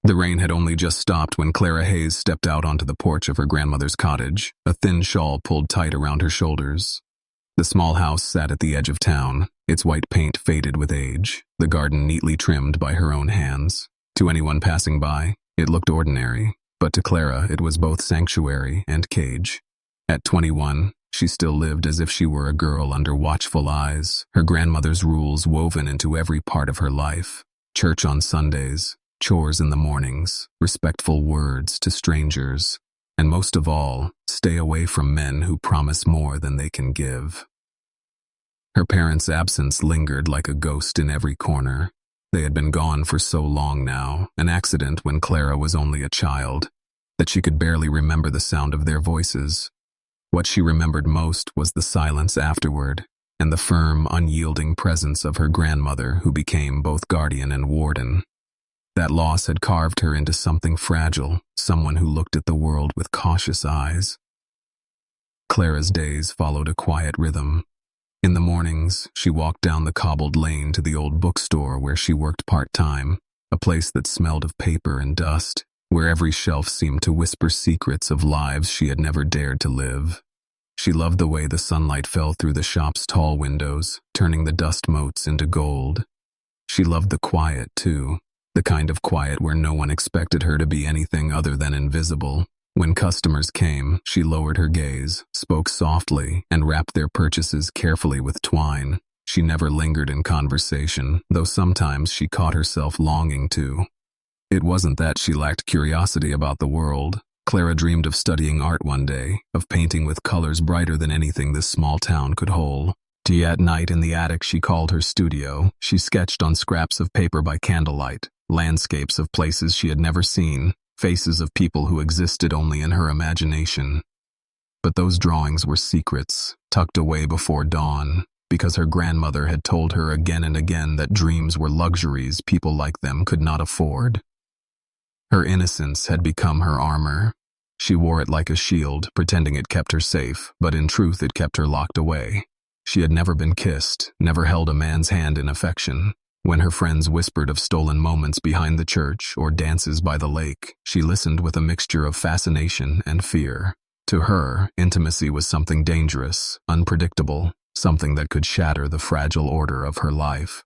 The rain had only just stopped when Clara Hayes stepped out onto the porch of her grandmother's cottage, a thin shawl pulled tight around her shoulders. The small house sat at the edge of town, its white paint faded with age, the garden neatly trimmed by her own hands. To anyone passing by, it looked ordinary, but to Clara it was both sanctuary and cage. At 21, she still lived as if she were a girl under watchful eyes, her grandmother's rules woven into every part of her life. Church on Sundays, chores in the mornings, respectful words to strangers, and most of all, stay away from men who promise more than they can give. Her parents' absence lingered like a ghost in every corner. They had been gone for so long now, an accident when Clara was only a child, that she could barely remember the sound of their voices. What she remembered most was the silence afterward, and the firm, unyielding presence of her grandmother who became both guardian and warden. That loss had carved her into something fragile, someone who looked at the world with cautious eyes. Clara's days followed a quiet rhythm. In the mornings, she walked down the cobbled lane to the old bookstore where she worked part-time, a place that smelled of paper and dust, where every shelf seemed to whisper secrets of lives she had never dared to live. She loved the way the sunlight fell through the shop's tall windows, turning the dust motes into gold. She loved the quiet, too. The kind of quiet where no one expected her to be anything other than invisible. When customers came, she lowered her gaze, spoke softly, and wrapped their purchases carefully with twine. She never lingered in conversation, though sometimes she caught herself longing to. It wasn't that she lacked curiosity about the world. Clara dreamed of studying art one day, of painting with colors brighter than anything this small town could hold. At night in the attic she called her studio, she sketched on scraps of paper by candlelight, landscapes of places she had never seen, faces of people who existed only in her imagination. But those drawings were secrets, tucked away before dawn, because her grandmother had told her again and again that dreams were luxuries people like them could not afford. Her innocence had become her armor. She wore it like a shield, pretending it kept her safe, but in truth it kept her locked away. She had never been kissed, never held a man's hand in affection. When her friends whispered of stolen moments behind the church or dances by the lake, she listened with a mixture of fascination and fear. To her, intimacy was something dangerous, unpredictable, something that could shatter the fragile order of her life.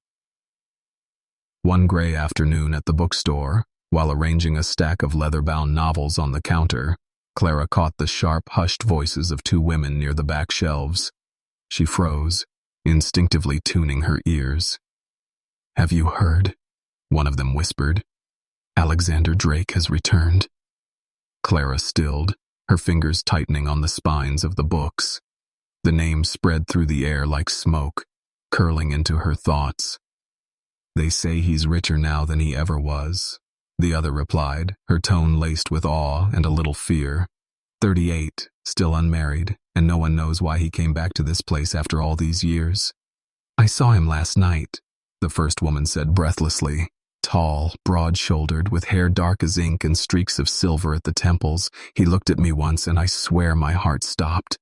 One gray afternoon at the bookstore, while arranging a stack of leather-bound novels on the counter, Clara caught the sharp, hushed voices of two women near the back shelves. She froze, instinctively tuning her ears. "Have you heard?" one of them whispered. "Alexander Drake has returned." Clara stilled, her fingers tightening on the spines of the books. The name spread through the air like smoke, curling into her thoughts. "They say he's richer now than he ever was," the other replied, her tone laced with awe and a little fear. 38, still unmarried, and no one knows why he came back to this place after all these years. "I saw him last night," the first woman said breathlessly. Tall, broad-shouldered, with hair dark as ink and streaks of silver at the temples, he looked at me once and I swear my heart stopped.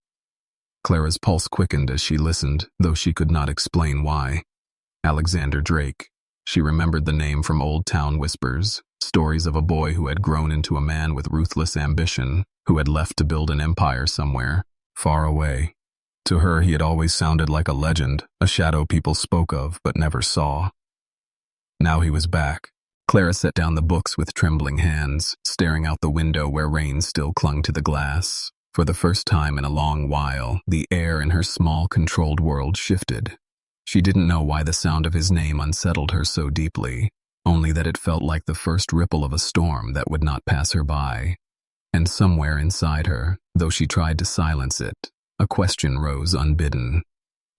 Clara's pulse quickened as she listened, though she could not explain why. Alexander Drake. She remembered the name from old town whispers, stories of a boy who had grown into a man with ruthless ambition, who had left to build an empire somewhere, far away. To her, he had always sounded like a legend, a shadow people spoke of but never saw. Now he was back. Clara set down the books with trembling hands, staring out the window where rain still clung to the glass. For the first time in a long while, the air in her small, controlled world shifted. She didn't know why the sound of his name unsettled her so deeply, only that it felt like the first ripple of a storm that would not pass her by. And somewhere inside her, though she tried to silence it, a question rose unbidden.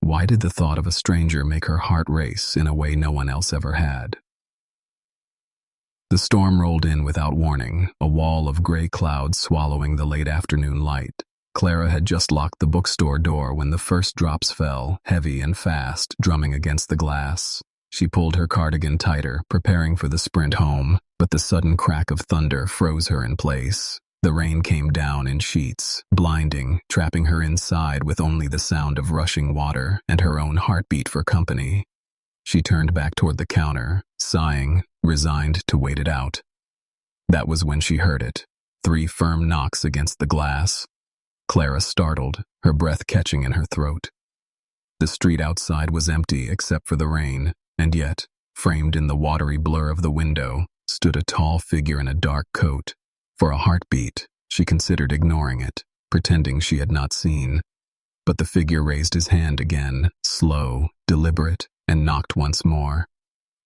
Why did the thought of a stranger make her heart race in a way no one else ever had? The storm rolled in without warning, a wall of gray clouds swallowing the late afternoon light. Clara had just locked the bookstore door when the first drops fell, heavy and fast, drumming against the glass. She pulled her cardigan tighter, preparing for the sprint home, but the sudden crack of thunder froze her in place. The rain came down in sheets, blinding, trapping her inside with only the sound of rushing water and her own heartbeat for company. She turned back toward the counter, sighing, resigned to wait it out. That was when she heard it. 3 firm knocks against the glass. Clara startled, her breath catching in her throat. The street outside was empty except for the rain, and yet, framed in the watery blur of the window, stood a tall figure in a dark coat. For a heartbeat, she considered ignoring it, pretending she had not seen. But the figure raised his hand again, slow, deliberate, and knocked once more.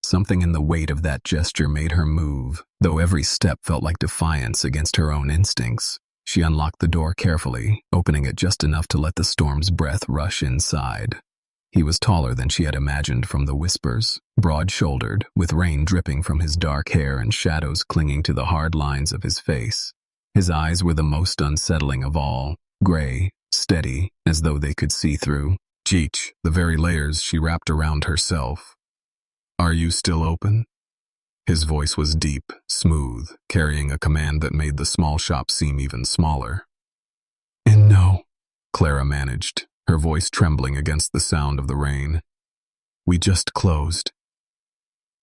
Something in the weight of that gesture made her move, though every step felt like defiance against her own instincts. She unlocked the door carefully, opening it just enough to let the storm's breath rush inside. He was taller than she had imagined from the whispers, broad-shouldered, with rain dripping from his dark hair and shadows clinging to the hard lines of his face. His eyes were the most unsettling of all, gray, steady, as though they could see through the very layers she wrapped around herself. "Are you still open?" His voice was deep, smooth, carrying a command that made the small shop seem even smaller. "And no," Clara managed, her voice trembling against the sound of the rain. "We just closed."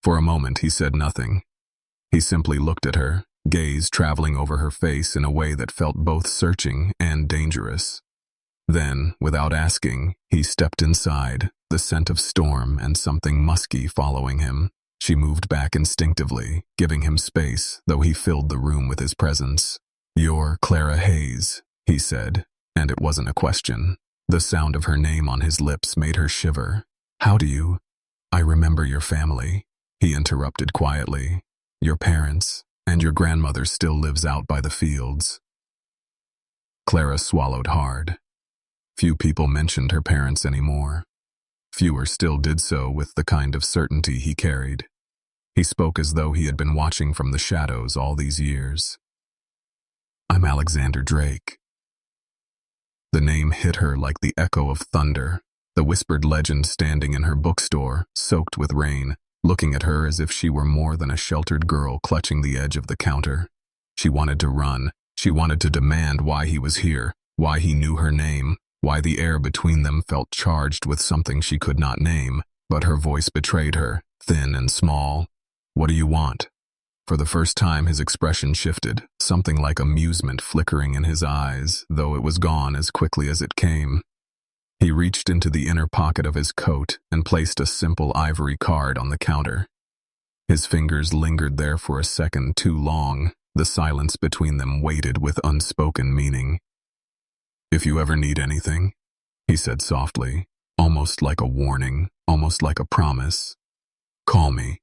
For a moment he said nothing. He simply looked at her, gaze traveling over her face in a way that felt both searching and dangerous. Then, without asking, he stepped inside, the scent of storm and something musky following him. She moved back instinctively, giving him space, though he filled the room with his presence. "You're Clara Hayes," he said, and it wasn't a question. The sound of her name on his lips made her shiver. "How do you—" "I remember your family," he interrupted quietly. "Your parents, and your grandmother still lives out by the fields." Clara swallowed hard. Few people mentioned her parents anymore. Fewer still did so with the kind of certainty he carried. He spoke as though he had been watching from the shadows all these years. "I'm Alexander Drake." The name hit her like the echo of thunder, the whispered legend standing in her bookstore, soaked with rain, looking at her as if she were more than a sheltered girl clutching the edge of the counter. She wanted to run. She wanted to demand why he was here, why he knew her name, why the air between them felt charged with something she could not name, but her voice betrayed her, thin and small. "What do you want?" For the first time his expression shifted, something like amusement flickering in his eyes, though it was gone as quickly as it came. He reached into the inner pocket of his coat and placed a simple ivory card on the counter. His fingers lingered there for a second too long, the silence between them weighted with unspoken meaning. "If you ever need anything," he said softly, almost like a warning, almost like a promise, "call me."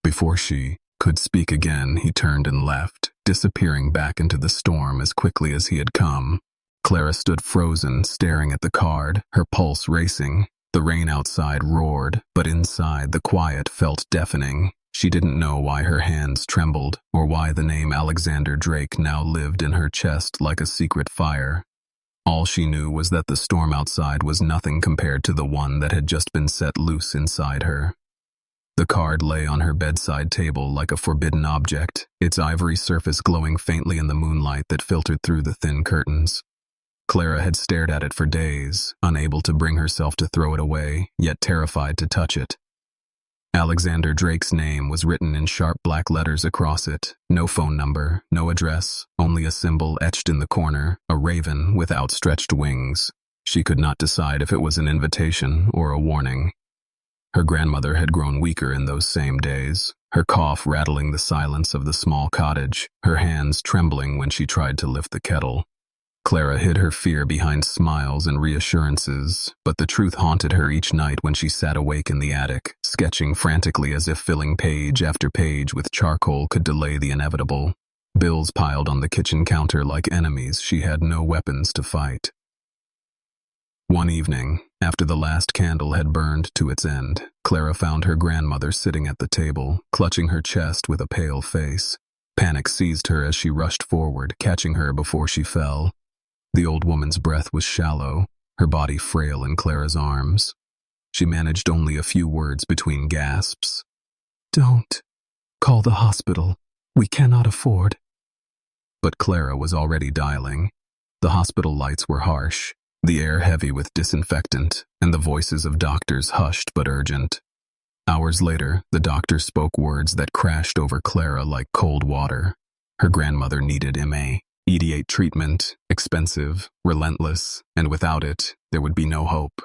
Before she could speak again, he turned and left, disappearing back into the storm as quickly as he had come. Clara stood frozen, staring at the card, her pulse racing. The rain outside roared, but inside the quiet felt deafening. She didn't know why her hands trembled, or why the name Alexander Drake now lived in her chest like a secret fire. All she knew was that the storm outside was nothing compared to the one that had just been set loose inside her. The card lay on her bedside table like a forbidden object, its ivory surface glowing faintly in the moonlight that filtered through the thin curtains. Clara had stared at it for days, unable to bring herself to throw it away, yet terrified to touch it. Alexander Drake's name was written in sharp black letters across it. No phone number, no address, only a symbol etched in the corner, a raven with outstretched wings. She could not decide if it was an invitation or a warning. Her grandmother had grown weaker in those same days, her cough rattling the silence of the small cottage, her hands trembling when she tried to lift the kettle. Clara hid her fear behind smiles and reassurances, but the truth haunted her each night when she sat awake in the attic, sketching frantically as if filling page after page with charcoal could delay the inevitable. Bills piled on the kitchen counter like enemies she had no weapons to fight. One evening, after the last candle had burned to its end, Clara found her grandmother sitting at the table, clutching her chest with a pale face. Panic seized her as she rushed forward, catching her before she fell. The old woman's breath was shallow, her body frail in Clara's arms. She managed only a few words between gasps. "Don't. Call the hospital. We cannot afford." But Clara was already dialing. The hospital lights were harsh, the air heavy with disinfectant, and the voices of doctors hushed but urgent. Hours later, the doctor spoke words that crashed over Clara like cold water. Her grandmother needed immediate treatment, expensive, relentless, and without it, there would be no hope.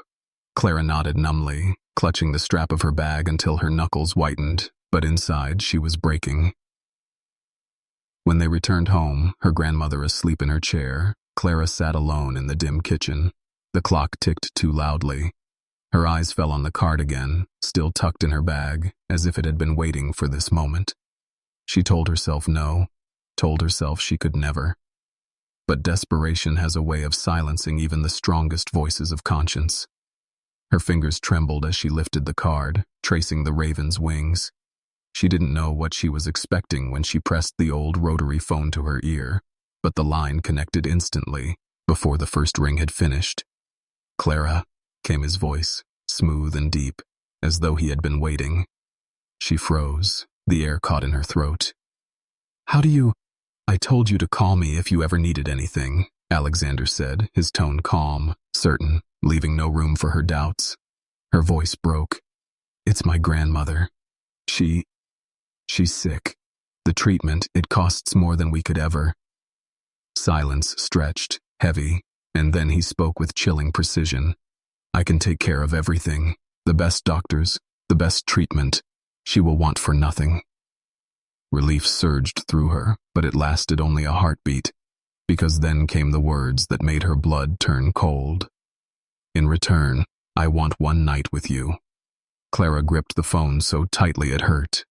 Clara nodded numbly, clutching the strap of her bag until her knuckles whitened, but inside she was breaking. When they returned home, her grandmother asleep in her chair, Clara sat alone in the dim kitchen. The clock ticked too loudly. Her eyes fell on the card again, still tucked in her bag, as if it had been waiting for this moment. She told herself no, told herself she could never. But desperation has a way of silencing even the strongest voices of conscience. Her fingers trembled as she lifted the card, tracing the raven's wings. She didn't know what she was expecting when she pressed the old rotary phone to her ear, but the line connected instantly, before the first ring had finished. "Clara," came his voice, smooth and deep, as though he had been waiting. She froze, the air caught in her throat. "How do you—" "I told you to call me if you ever needed anything," Alexander said, his tone calm, certain, leaving no room for her doubts. Her voice broke. "It's my grandmother. She's sick. The treatment, it costs more than we could ever." Silence stretched, heavy, and then he spoke with chilling precision. "I can take care of everything. The best doctors, the best treatment. She will want for nothing." Relief surged through her, but it lasted only a heartbeat, because then came the words that made her blood turn cold. "In return, I want one night with you." Clara gripped the phone so tightly it hurt.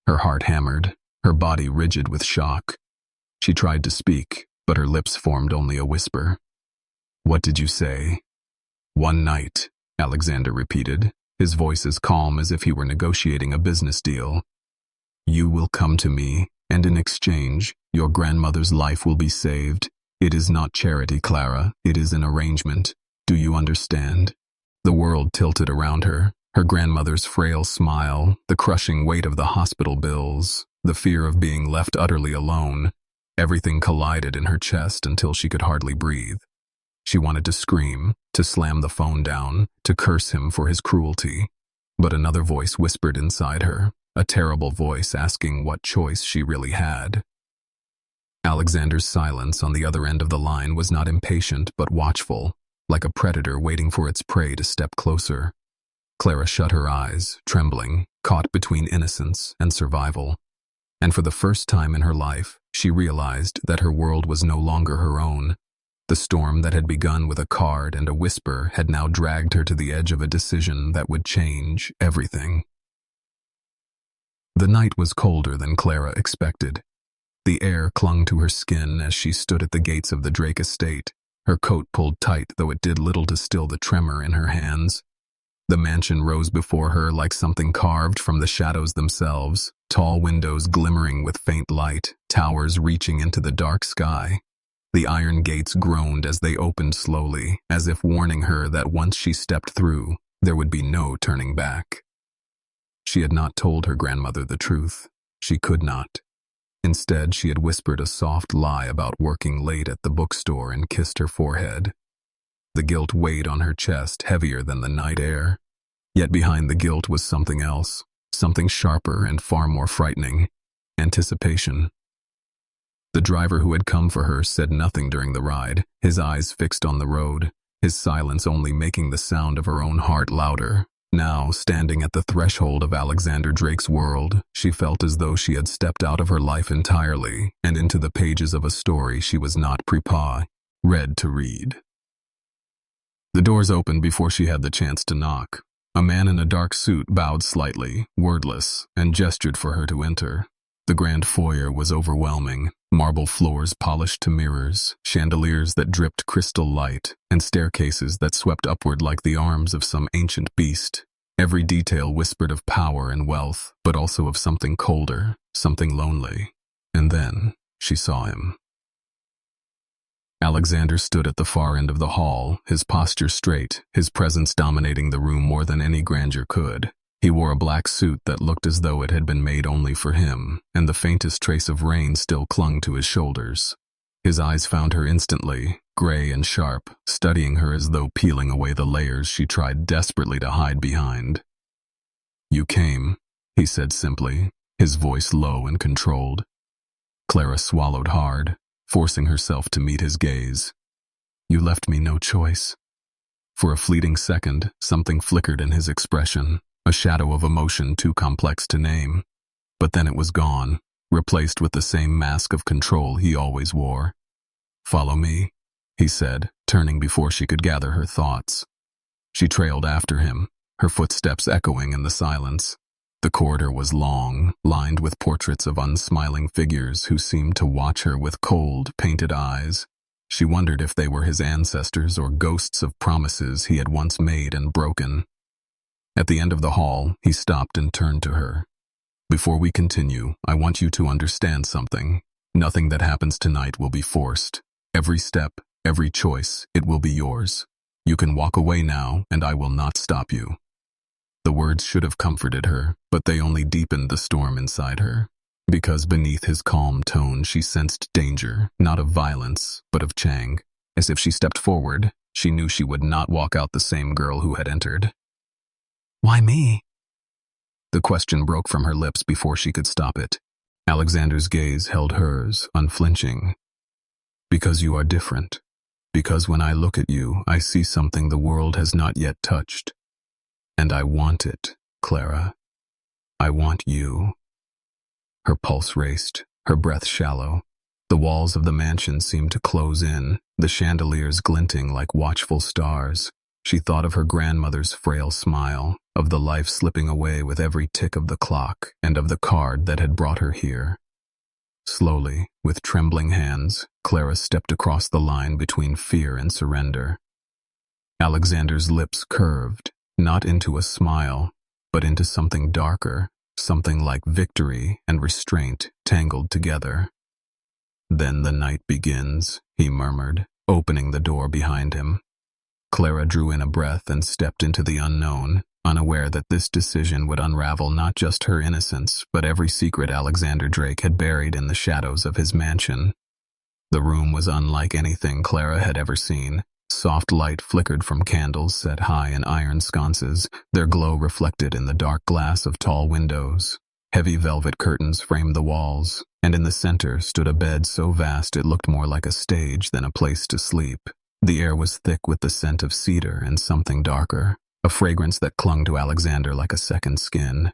Her heart hammered, her body rigid with shock. She tried to speak, but her lips formed only a whisper. "What did you say?" "One night," Alexander repeated, his voice as calm as if he were negotiating a business deal. "You will come to me, and in exchange, your grandmother's life will be saved. It is not charity, Clara, it is an arrangement. Do you understand?" The world tilted around her. Her grandmother's frail smile, the crushing weight of the hospital bills, the fear of being left utterly alone. Everything collided in her chest until she could hardly breathe. She wanted to scream, to slam the phone down, to curse him for his cruelty. But another voice whispered inside her, a terrible voice asking what choice she really had. Alexander's silence on the other end of the line was not impatient but watchful, like a predator waiting for its prey to step closer. Clara shut her eyes, trembling, caught between innocence and survival. And for the first time in her life, she realized that her world was no longer her own. The storm that had begun with a card and a whisper had now dragged her to the edge of a decision that would change everything. The night was colder than Clara expected. The air clung to her skin as she stood at the gates of the Drake estate, her coat pulled tight though it did little to still the tremor in her hands. The mansion rose before her like something carved from the shadows themselves, tall windows glimmering with faint light, towers reaching into the dark sky. The iron gates groaned as they opened slowly, as if warning her that once she stepped through, there would be no turning back. She had not told her grandmother the truth. She could not. Instead, she had whispered a soft lie about working late at the bookstore and kissed her forehead. The guilt weighed on her chest, heavier than the night air. Yet behind the guilt was something else, something sharper and far more frightening: anticipation. The driver who had come for her said nothing during the ride, his eyes fixed on the road, his silence only making the sound of her own heart louder. Now, standing at the threshold of Alexander Drake's world, she felt as though she had stepped out of her life entirely and into the pages of a story she was not prepared to read. The doors opened before she had the chance to knock. A man in a dark suit bowed slightly, wordless, and gestured for her to enter. The grand foyer was overwhelming. Marble floors polished to mirrors, chandeliers that dripped crystal light, and staircases that swept upward like the arms of some ancient beast. Every detail whispered of power and wealth, but also of something colder, something lonely. And then she saw him. Alexander stood at the far end of the hall, his posture straight, his presence dominating the room more than any grandeur could. He wore a black suit that looked as though it had been made only for him, and the faintest trace of rain still clung to his shoulders. His eyes found her instantly, gray and sharp, studying her as though peeling away the layers she tried desperately to hide behind. You came, he said simply, his voice low and controlled. Clara swallowed hard, forcing herself to meet his gaze. You left me no choice. For a fleeting second, something flickered in his expression, a shadow of emotion too complex to name. But then it was gone, replaced with the same mask of control he always wore. Follow me, he said, turning before she could gather her thoughts. She trailed after him, her footsteps echoing in the silence. The corridor was long, lined with portraits of unsmiling figures who seemed to watch her with cold, painted eyes. She wondered if they were his ancestors or ghosts of promises he had once made and broken. At the end of the hall, he stopped and turned to her. Before we continue, I want you to understand something. Nothing that happens tonight will be forced. Every step, every choice, it will be yours. You can walk away now, and I will not stop you. The words should have comforted her, but they only deepened the storm inside her. Because beneath his calm tone she sensed danger, not of violence, but of Chang. As if she stepped forward, she knew she would not walk out the same girl who had entered. Why me? The question broke from her lips before she could stop it. Alexander's gaze held hers, unflinching. Because you are different. Because when I look at you, I see something the world has not yet touched. And I want it, Clara. I want you. Her pulse raced, her breath shallow. The walls of the mansion seemed to close in, the chandeliers glinting like watchful stars. She thought of her grandmother's frail smile, of the life slipping away with every tick of the clock, and of the card that had brought her here. Slowly, with trembling hands, Clara stepped across the line between fear and surrender. Alexander's lips curved, not into a smile, but into something darker, something like victory and restraint tangled together. Then the night begins, he murmured, opening the door behind him. Clara drew in a breath and stepped into the unknown, unaware that this decision would unravel not just her innocence, but every secret Alexander Drake had buried in the shadows of his mansion. The room was unlike anything Clara had ever seen. Soft light flickered from candles set high in iron sconces, their glow reflected in the dark glass of tall windows. Heavy velvet curtains framed the walls, and in the center stood a bed so vast it looked more like a stage than a place to sleep. The air was thick with the scent of cedar and something darker, a fragrance that clung to Alexander like a second skin.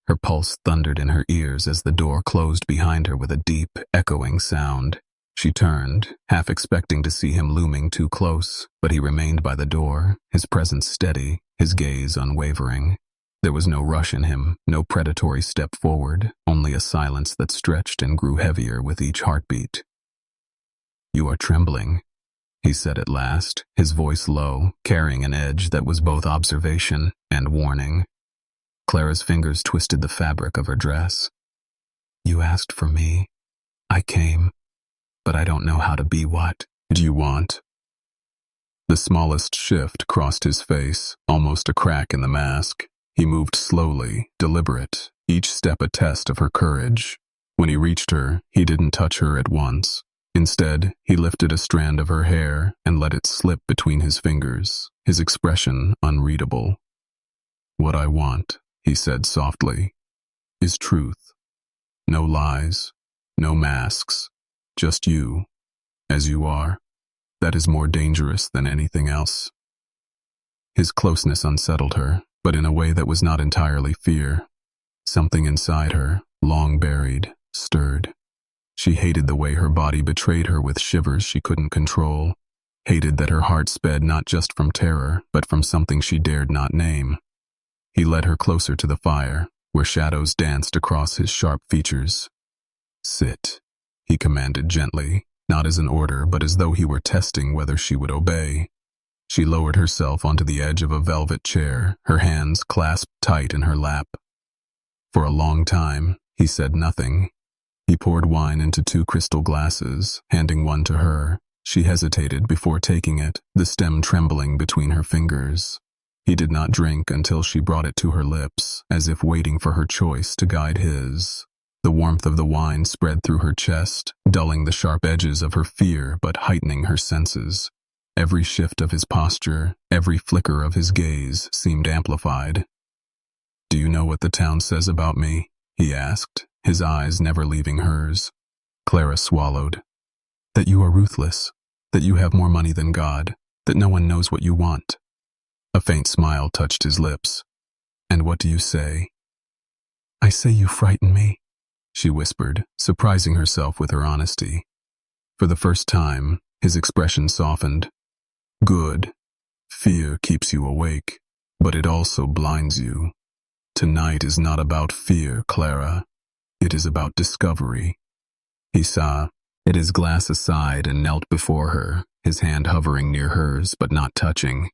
Her pulse thundered in her ears as the door closed behind her with a deep, echoing sound. She turned, half expecting to see him looming too close, but he remained by the door, his presence steady, his gaze unwavering. There was no rush in him, no predatory step forward, only a silence that stretched and grew heavier with each heartbeat. You are trembling, he said at last, his voice low, carrying an edge that was both observation and warning. Clara's fingers twisted the fabric of her dress. You asked for me. I came. But I don't know how to be what. Do you want? The smallest shift crossed his face, almost a crack in the mask. He moved slowly, deliberate, each step a test of her courage. When he reached her, he didn't touch her at once. Instead, he lifted a strand of her hair and let it slip between his fingers, his expression unreadable. What I want, he said softly, is truth. No lies, no masks. Just you, as you are. That is more dangerous than anything else. His closeness unsettled her, but in a way that was not entirely fear. Something inside her, long buried, stirred. She hated the way her body betrayed her with shivers she couldn't control, hated that her heart sped not just from terror, but from something she dared not name. He led her closer to the fire, where shadows danced across his sharp features. Sit, he commanded gently, not as an order, but as though he were testing whether she would obey. She lowered herself onto the edge of a velvet chair, her hands clasped tight in her lap. For a long time, he said nothing. He poured wine into 2 crystal glasses, handing one to her. She hesitated before taking it, the stem trembling between her fingers. He did not drink until she brought it to her lips, as if waiting for her choice to guide his. The warmth of the wine spread through her chest, dulling the sharp edges of her fear but heightening her senses. Every shift of his posture, every flicker of his gaze seemed amplified. "Do you know what the town says about me?" he asked, his eyes never leaving hers. Clara swallowed. "That you are ruthless, that you have more money than God, that no one knows what you want." A faint smile touched his lips. "And what do you say?" "I say you frighten me," she whispered, surprising herself with her honesty. For the first time, his expression softened. "Good. Fear keeps you awake, but it also blinds you. Tonight is not about fear, Clara. It is about discovery." He saw, set his glass aside and knelt before her, his hand hovering near hers but not touching.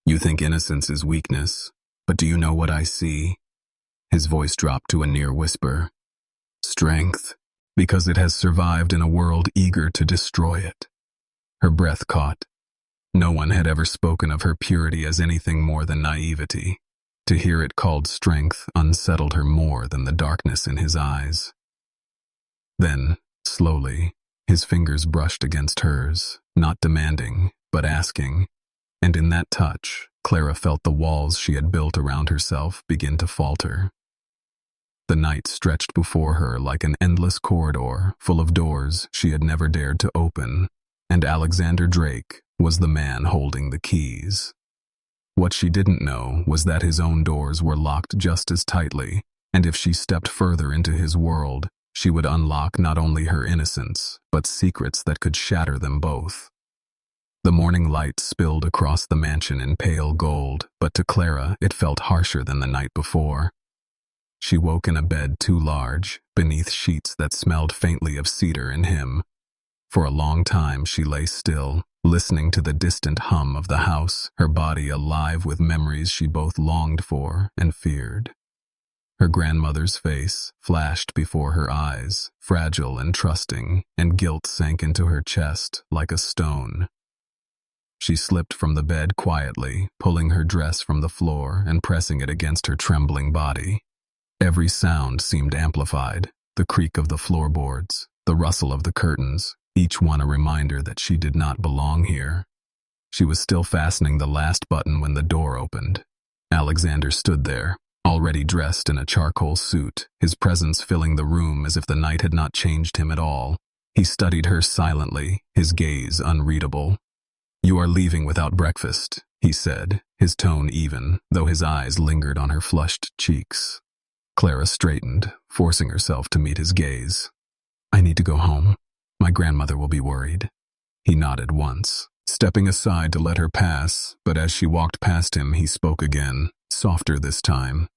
"You think innocence is weakness, but do you know what I see?" His voice dropped to a near whisper. "Strength, because it has survived in a world eager to destroy it." Her breath caught. No one had ever spoken of her purity as anything more than naivety. To hear it called strength unsettled her more than the darkness in his eyes. Then, slowly, his fingers brushed against hers, not demanding, but asking, and in that touch, Clara felt the walls she had built around herself begin to falter. The night stretched before her like an endless corridor full of doors she had never dared to open, and Alexander Drake was the man holding the keys. What she didn't know was that his own doors were locked just as tightly, and if she stepped further into his world, she would unlock not only her innocence, but secrets that could shatter them both. The morning light spilled across the mansion in pale gold, but to Clara it felt harsher than the night before. She woke in a bed too large, beneath sheets that smelled faintly of cedar and him. For a long time she lay still, listening to the distant hum of the house, her body alive with memories she both longed for and feared. Her grandmother's face flashed before her eyes, fragile and trusting, and guilt sank into her chest like a stone. She slipped from the bed quietly, pulling her dress from the floor and pressing it against her trembling body. Every sound seemed amplified, the creak of the floorboards, the rustle of the curtains, each one a reminder that she did not belong here. She was still fastening the last button when the door opened. Alexander stood there, already dressed in a charcoal suit, his presence filling the room as if the night had not changed him at all. He studied her silently, his gaze unreadable. "You are leaving without breakfast," he said, his tone even, though his eyes lingered on her flushed cheeks. Clara straightened, forcing herself to meet his gaze. "I need to go home. My grandmother will be worried." He nodded once, stepping aside to let her pass, but as she walked past him, he spoke again, softer this time.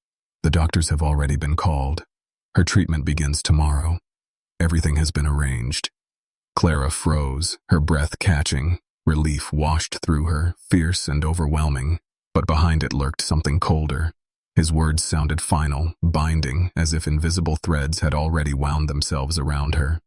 "The doctors have already been called. Her treatment begins tomorrow. Everything has been arranged." Clara froze, her breath catching. Relief washed through her, fierce and overwhelming, but behind it lurked something colder. His words sounded final, binding, as if invisible threads had already wound themselves around her.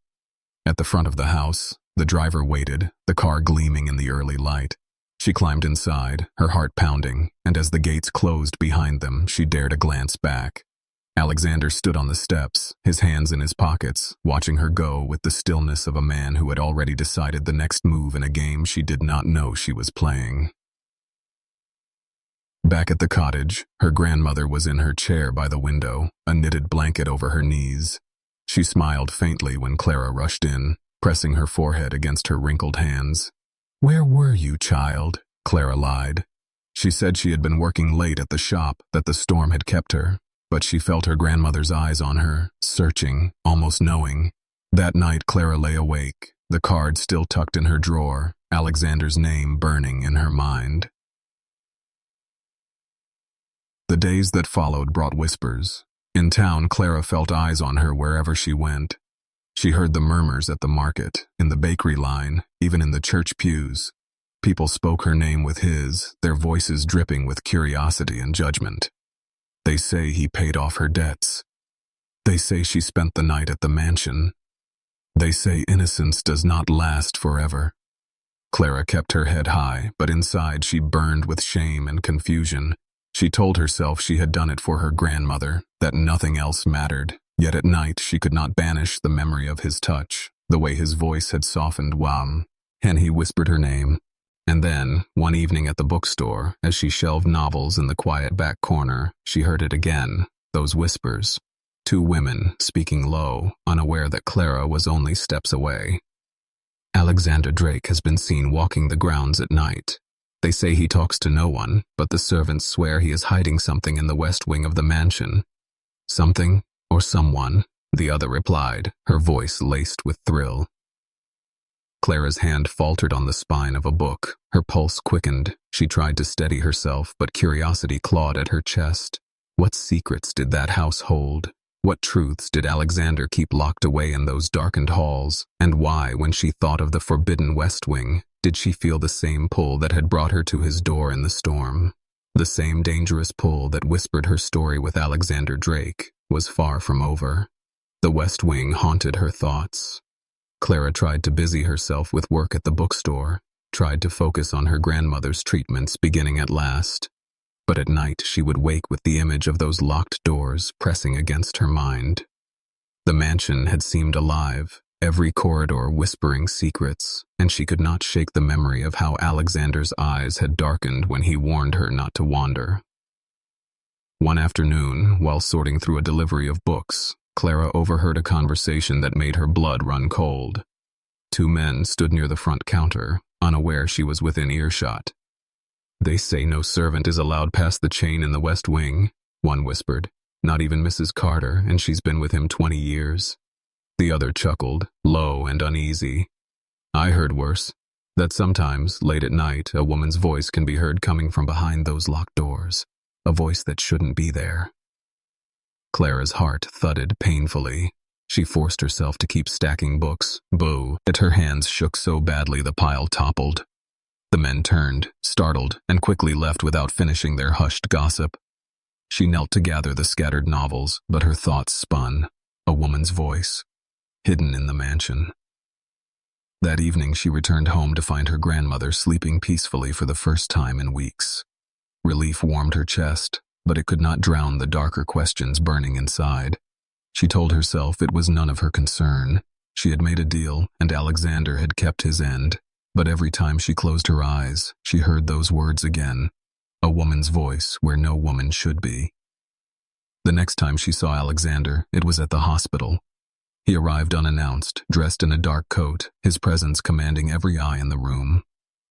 At the front of the house, the driver waited, the car gleaming in the early light. She climbed inside, her heart pounding, and as the gates closed behind them, she dared a glance back. Alexander stood on the steps, his hands in his pockets, watching her go with the stillness of a man who had already decided the next move in a game she did not know she was playing. Back at the cottage, her grandmother was in her chair by the window, a knitted blanket over her knees. She smiled faintly when Clara rushed in, pressing her forehead against her wrinkled hands. "Where were you, child?" Clara lied. She said she had been working late at the shop, that the storm had kept her, but she felt her grandmother's eyes on her, searching, almost knowing. That night Clara lay awake, the card still tucked in her drawer, Alexander's name burning in her mind. The days that followed brought whispers. In town, Clara felt eyes on her wherever she went. She heard the murmurs at the market, in the bakery line, even in the church pews. People spoke her name with his, their voices dripping with curiosity and judgment. They say he paid off her debts. They say she spent the night at the mansion. They say innocence does not last forever. Clara kept her head high, but inside she burned with shame and confusion. She told herself she had done it for her grandmother, that nothing else mattered, yet at night she could not banish the memory of his touch, the way his voice had softened and he whispered her name. And then, one evening at the bookstore, as she shelved novels in the quiet back corner, she heard it again, those whispers. Two women speaking low, unaware that Clara was only steps away. Alexander Drake has been seen walking the grounds at night. They say he talks to no one, but the servants swear he is hiding something in the west wing of the mansion. Something or someone, the other replied, her voice laced with thrill. Clara's hand faltered on the spine of a book. Her pulse quickened. She tried to steady herself, but curiosity clawed at her chest. What secrets did that house hold? What truths did Alexander keep locked away in those darkened halls? And why, when she thought of the forbidden West Wing, did she feel the same pull that had brought her to his door in the storm? The same dangerous pull that whispered her story with Alexander Drake was far from over. The West Wing haunted her thoughts. Clara tried to busy herself with work at the bookstore, tried to focus on her grandmother's treatments beginning at last. But at night she would wake with the image of those locked doors pressing against her mind. The mansion had seemed alive, every corridor whispering secrets, and she could not shake the memory of how Alexander's eyes had darkened when he warned her not to wander. One afternoon, while sorting through a delivery of books, Clara overheard a conversation that made her blood run cold. Two men stood near the front counter, unaware she was within earshot. "They say no servant is allowed past the chain in the West Wing," one whispered. "Not even Mrs. Carter, and she's been with him 20 years. The other chuckled, low and uneasy. "I heard worse, that sometimes, late at night, a woman's voice can be heard coming from behind those locked doors, a voice that shouldn't be there." Clara's heart thudded painfully. She forced herself to keep stacking books, yet her hands shook so badly the pile toppled. The men turned, startled, and quickly left without finishing their hushed gossip. She knelt to gather the scattered novels, but her thoughts spun. A woman's voice, hidden in the mansion. That evening she returned home to find her grandmother sleeping peacefully for the first time in weeks. Relief warmed her chest, but it could not drown the darker questions burning inside. She told herself it was none of her concern. She had made a deal, and Alexander had kept his end. But every time she closed her eyes, she heard those words again. A woman's voice where no woman should be. The next time she saw Alexander, it was at the hospital. He arrived unannounced, dressed in a dark coat, his presence commanding every eye in the room.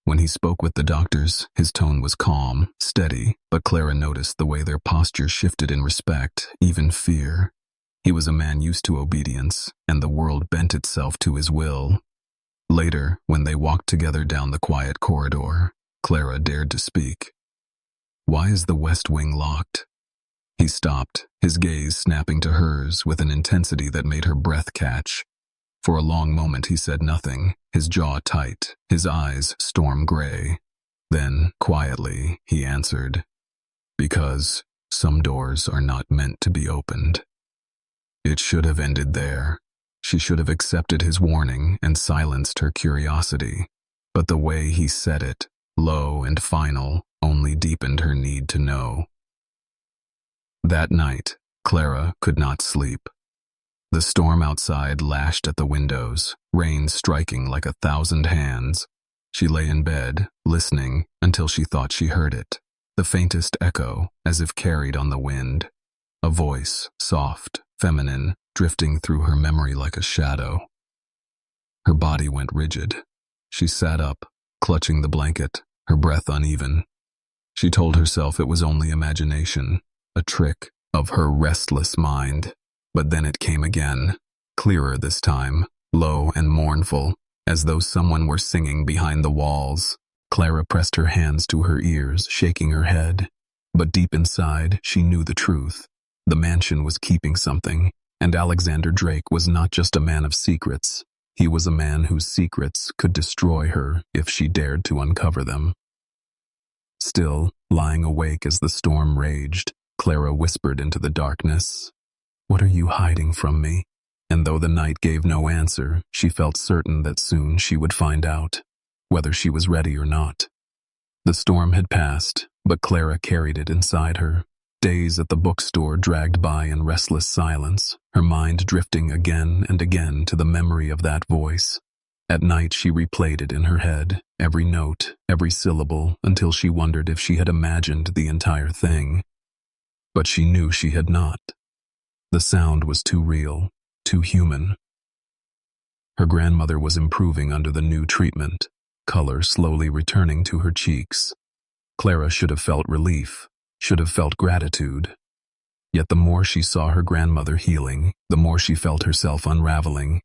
When he spoke with the doctors, his tone was calm, steady, but Clara noticed the way their posture shifted in respect, even fear. He was a man used to obedience, and the world bent itself to his will. Later, when they walked together down the quiet corridor, Clara dared to speak. "Why is the West Wing locked?" He stopped, his gaze snapping to hers with an intensity that made her breath catch. For a long moment he said nothing, his jaw tight, his eyes storm gray. Then, quietly, he answered, "Because some doors are not meant to be opened." It should have ended there. She should have accepted his warning and silenced her curiosity. But the way he said it, low and final, only deepened her need to know. That night, Clara could not sleep. The storm outside lashed at the windows, rain striking like 1,000 hands. She lay in bed, listening, until she thought she heard it, the faintest echo, as if carried on the wind. A voice, soft, feminine, drifting through her memory like a shadow. Her body went rigid. She sat up, clutching the blanket, her breath uneven. She told herself it was only imagination, a trick of her restless mind. But then it came again, clearer this time, low and mournful, as though someone were singing behind the walls. Clara pressed her hands to her ears, shaking her head. But deep inside, she knew the truth. The mansion was keeping something, and Alexander Drake was not just a man of secrets. He was a man whose secrets could destroy her if she dared to uncover them. Still, lying awake as the storm raged, Clara whispered into the darkness, "What are you hiding from me?" And though the night gave no answer, she felt certain that soon she would find out, whether she was ready or not. The storm had passed, but Clara carried it inside her. Days at the bookstore dragged by in restless silence, her mind drifting again and again to the memory of that voice. At night she replayed it in her head, every note, every syllable, until she wondered if she had imagined the entire thing. but she knew she had not. The sound was too real, too human. Her grandmother was improving under the new treatment, color slowly returning to her cheeks. Clara should have felt relief, should have felt gratitude. Yet the more she saw her grandmother healing, the more she felt herself unraveling,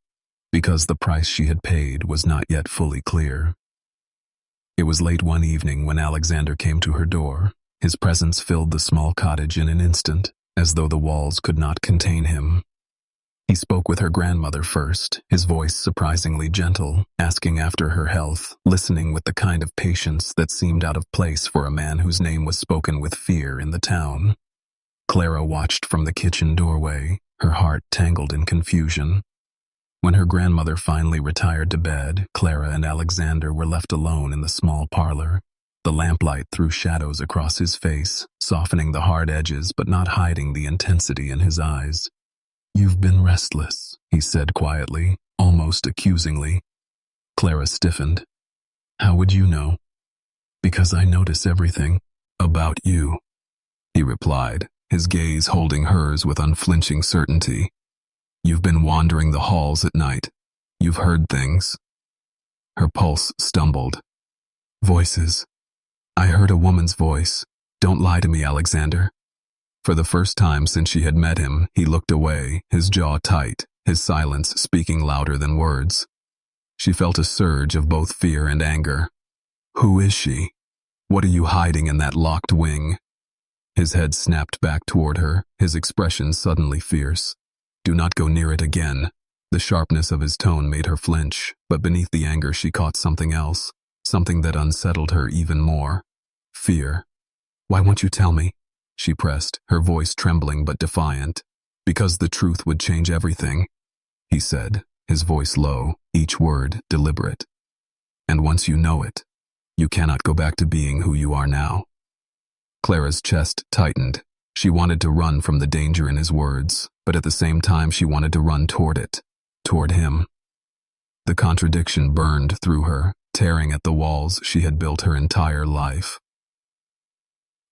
because the price she had paid was not yet fully clear. It was late one evening when Alexander came to her door. His presence filled the small cottage in an instant, as though the walls could not contain him. He spoke with her grandmother first, his voice surprisingly gentle, asking after her health, listening with the kind of patience that seemed out of place for a man whose name was spoken with fear in the town. Clara watched from the kitchen doorway, her heart tangled in confusion. When her grandmother finally retired to bed, Clara and Alexander were left alone in the small parlor. The lamplight threw shadows across his face, softening the hard edges but not hiding the intensity in his eyes. "You've been restless," he said quietly, almost accusingly. Clara stiffened. "How would you know?" "Because I notice everything about you," he replied, his gaze holding hers with unflinching certainty. "You've been wandering the halls at night. You've heard things." Her pulse stumbled. "Voices. I heard a woman's voice. Don't lie to me, Alexander." For the first time since she had met him, he looked away, his jaw tight, his silence speaking louder than words. She felt a surge of both fear and anger. "Who is she? What are you hiding in that locked wing?" His head snapped back toward her, his expression suddenly fierce. "Do not go near it again." The sharpness of his tone made her flinch, but beneath the anger she caught something else, something that unsettled her even more. Fear. "Why won't you tell me?" she pressed, her voice trembling but defiant. "Because the truth would change everything," he said, his voice low, each word deliberate. "And once you know it, you cannot go back to being who you are now." Clara's chest tightened. She wanted to run from the danger in his words, but at the same time she wanted to run toward it, toward him. The contradiction burned through her, tearing at the walls she had built her entire life.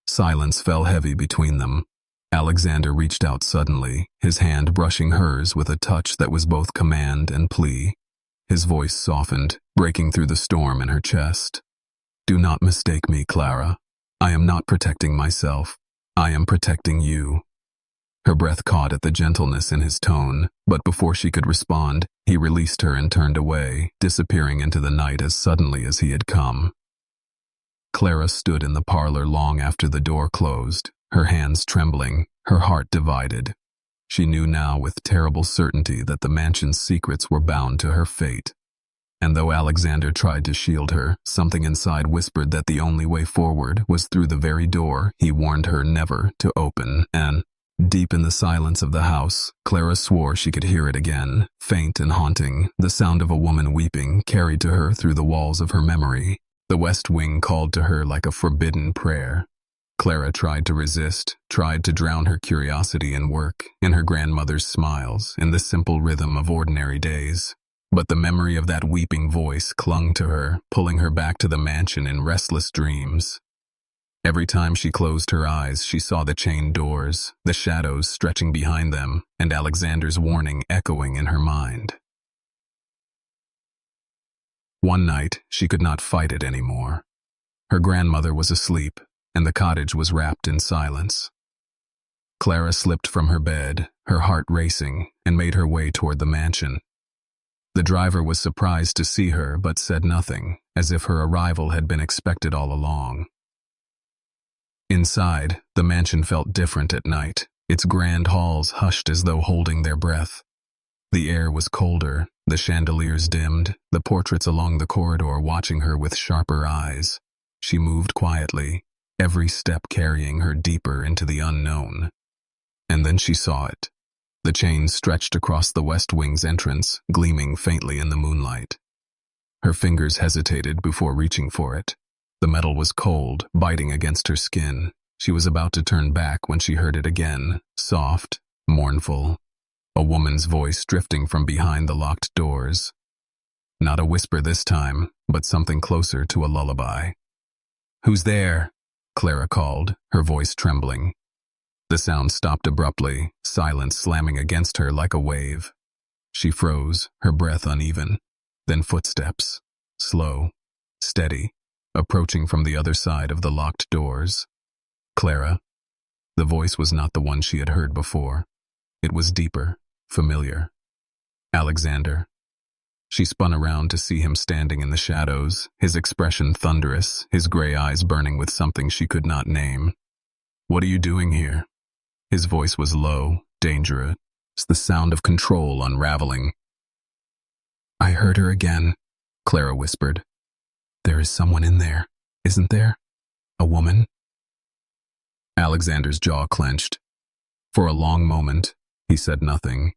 Silence fell heavy between them. Alexander reached out suddenly, his hand brushing hers with a touch that was both command and plea. His voice softened, breaking through the storm in her chest. "Do not mistake me, Clara. I am not protecting myself. I am protecting you." Her breath caught at the gentleness in his tone, but before she could respond, he released her and turned away, disappearing into the night as suddenly as he had come. Clara stood in the parlor long after the door closed, her hands trembling, her heart divided. She knew now with terrible certainty that the mansion's secrets were bound to her fate. And though Alexander tried to shield her, something inside whispered that the only way forward was through the very door he warned her never to open, and, deep in the silence of the house, Clara swore she could hear it again, faint and haunting, the sound of a woman weeping carried to her through the walls of her memory. The West Wing called to her like a forbidden prayer. Clara tried to resist, tried to drown her curiosity in work, in her grandmother's smiles, in the simple rhythm of ordinary days. But the memory of that weeping voice clung to her, pulling her back to the mansion in restless dreams. Every time she closed her eyes, she saw the chained doors, the shadows stretching behind them, and Alexander's warning echoing in her mind. One night, she could not fight it anymore. Her grandmother was asleep, and the cottage was wrapped in silence. Clara slipped from her bed, her heart racing, and made her way toward the mansion. The driver was surprised to see her but said nothing, as if her arrival had been expected all along. Inside, the mansion felt different at night, its grand halls hushed as though holding their breath. The air was colder, the chandeliers dimmed, the portraits along the corridor watching her with sharper eyes. She moved quietly, every step carrying her deeper into the unknown. And then she saw it. The chain stretched across the West Wing's entrance, gleaming faintly in the moonlight. Her fingers hesitated before reaching for it. The metal was cold, biting against her skin. She was about to turn back when she heard it again, soft, mournful. A woman's voice drifting from behind the locked doors. Not a whisper this time, but something closer to a lullaby. "Who's there?" Clara called, her voice trembling. The The sound stopped abruptly, silence slamming against her like a wave. She froze, her breath uneven. Then footsteps, slow, steady, approaching from the other side of the locked doors. Clara. The voice was not the one she had heard before. It was deeper, familiar. Alexander. She spun around to see him standing in the shadows, his expression thunderous, his gray eyes burning with something she could not name. "What are you doing here?" His voice was low, dangerous, the sound of control unraveling. "I heard her again," Clara whispered. "There is someone in there, isn't there? A woman?" Alexander's jaw clenched. For a long moment, he said nothing.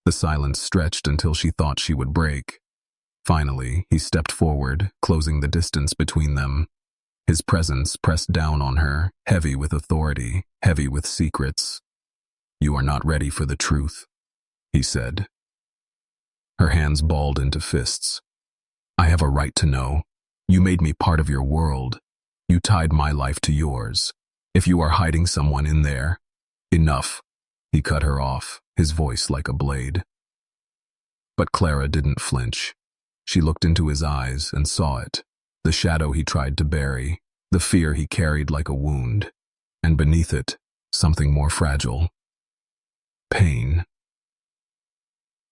The silence stretched until she thought she would break. Finally, he stepped forward, closing the distance between them. His presence pressed down on her, heavy with authority, heavy with secrets. "You are not ready for the truth," he said. Her hands balled into fists. "I have a right to know. You made me part of your world. You tied my life to yours. If you are hiding someone in there..." "Enough," he cut her off, his voice like a blade. But Clara didn't flinch. She looked into his eyes and saw it, the shadow he tried to bury, the fear he carried like a wound, and beneath it, something more fragile. Pain.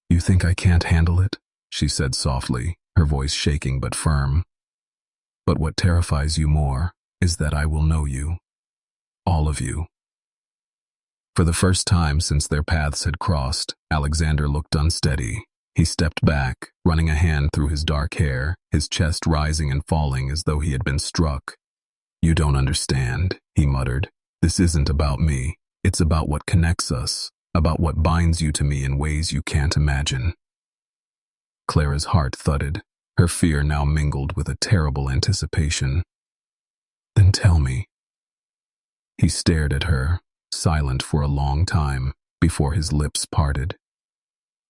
"You think I can't handle it?" she said softly, her voice shaking but firm. "But what terrifies you more is that I will know you. All of you." For the first time since their paths had crossed, Alexander looked unsteady. He stepped back, running a hand through his dark hair, his chest rising and falling as though he had been struck. "You don't understand," he muttered. "This isn't about me. It's about what connects us, about what binds you to me in ways you can't imagine." Clara's heart thudded, her fear now mingled with a terrible anticipation. "Then tell me." He stared at her, silent for a long time, before his lips parted.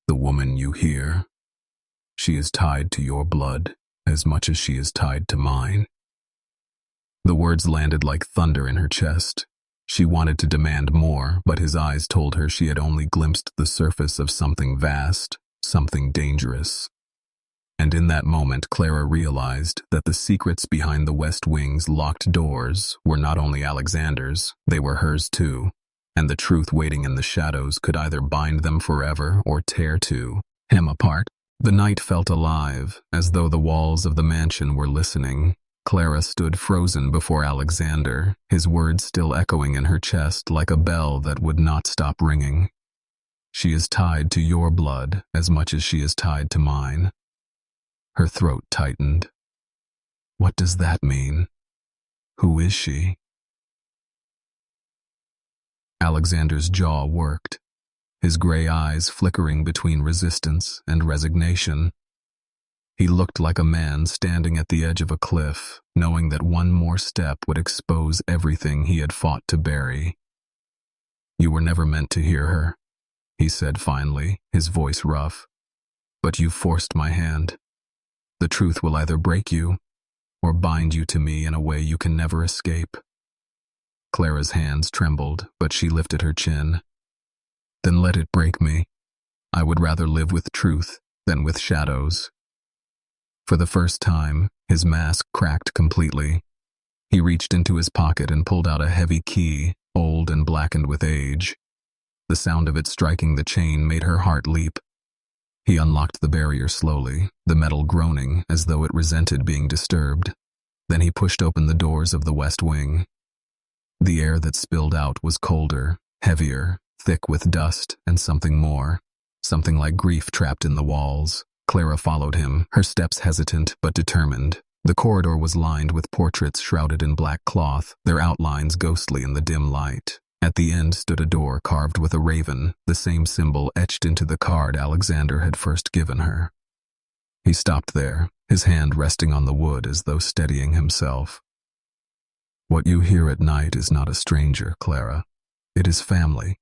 "The woman you hear, she is tied to your blood as much as she is tied to mine." The words landed like thunder in her chest. She wanted to demand more, but his eyes told her she had only glimpsed the surface of something vast, something dangerous. And in that moment, Clara realized that the secrets behind the West Wing's locked doors were not only Alexander's, they were hers too, and the truth waiting in the shadows could either bind them forever or tear him apart. The night felt alive, as though the walls of the mansion were listening. Clara stood frozen before Alexander, his words still echoing in her chest like a bell that would not stop ringing. "She is tied to your blood as much as she is tied to mine." Her throat tightened. What does that mean? Who is she? Alexander's jaw worked, his gray eyes flickering between resistance and resignation. He looked like a man standing at the edge of a cliff, knowing that one more step would expose everything he had fought to bury. "You were never meant to hear her," he said finally, his voice rough. "But you forced my hand. The truth will either break you or bind you to me in a way you can never escape." Clara's hands trembled, but she lifted her chin. "Then let it break me. I would rather live with truth than with shadows." For the first time, his mask cracked completely. He reached into his pocket and pulled out a heavy key, old and blackened with age. The sound of it striking the chain made her heart leap. He unlocked the barrier slowly, the metal groaning as though it resented being disturbed. Then he pushed open the doors of the West Wing. The air that spilled out was colder, heavier, thick with dust and something more, something like grief trapped in the walls. Clara followed him, her steps hesitant but determined. The corridor was lined with portraits shrouded in black cloth, their outlines ghostly in the dim light. At the end stood a door carved with a raven, the same symbol etched into the card Alexander had first given her. He stopped there, his hand resting on the wood as though steadying himself. "What you hear at night is not a stranger, Clara. It is family.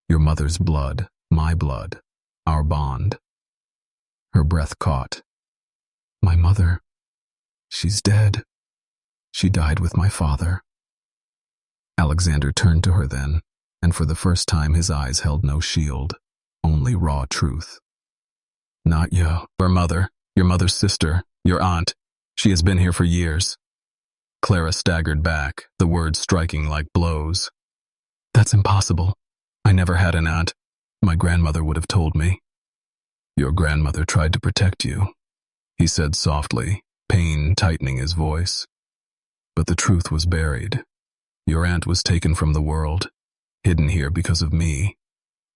Your mother's blood, my blood, our bond." Her breath caught. "My mother, she's dead. She died with my father." Alexander turned to her then, and for the first time his eyes held no shield, only raw truth. Not you, your mother, your mother's sister, your aunt. She has been here for years. Clara staggered back, the words striking like blows. That's impossible. I never had an aunt. My grandmother would have told me. Your grandmother tried to protect you, he said softly, pain tightening his voice. But the truth was buried. Your aunt was taken from the world, hidden here because of me,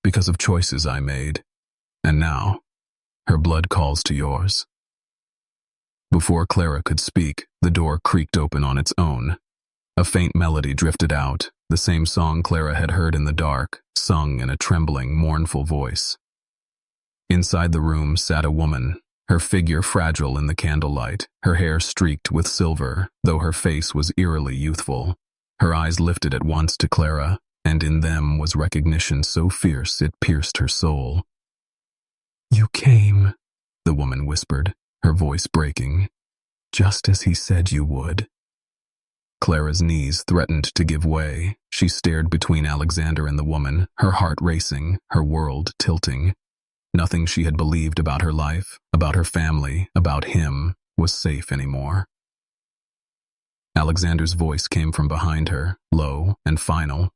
because of choices I made. And now, her blood calls to yours. Before Clara could speak, the door creaked open on its own. A faint melody drifted out, the same song Clara had heard in the dark, sung in a trembling, mournful voice. Inside the room sat a woman, her figure fragile in the candlelight, her hair streaked with silver, though her face was eerily youthful. Her eyes lifted at once to Clara, and in them was recognition so fierce it pierced her soul. You came, the woman whispered, her voice breaking, just as he said you would. Clara's knees threatened to give way. She stared between Alexander and the woman, her heart racing, her world tilting. Nothing she had believed about her life, about her family, about him, was safe anymore. Alexander's voice came from behind her, low and final.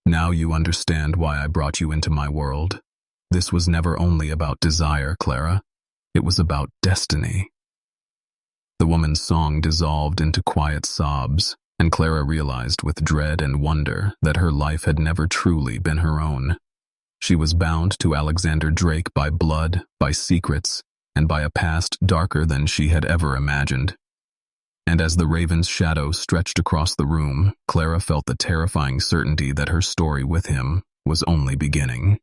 Now you understand why I brought you into my world. This was never only about desire, Clara. It was about destiny. The woman's song dissolved into quiet sobs, and Clara realized with dread and wonder that her life had never truly been her own. She was bound to Alexander Drake by blood, by secrets, and by a past darker than she had ever imagined. And as the raven's shadow stretched across the room, Clara felt the terrifying certainty that her story with him was only beginning.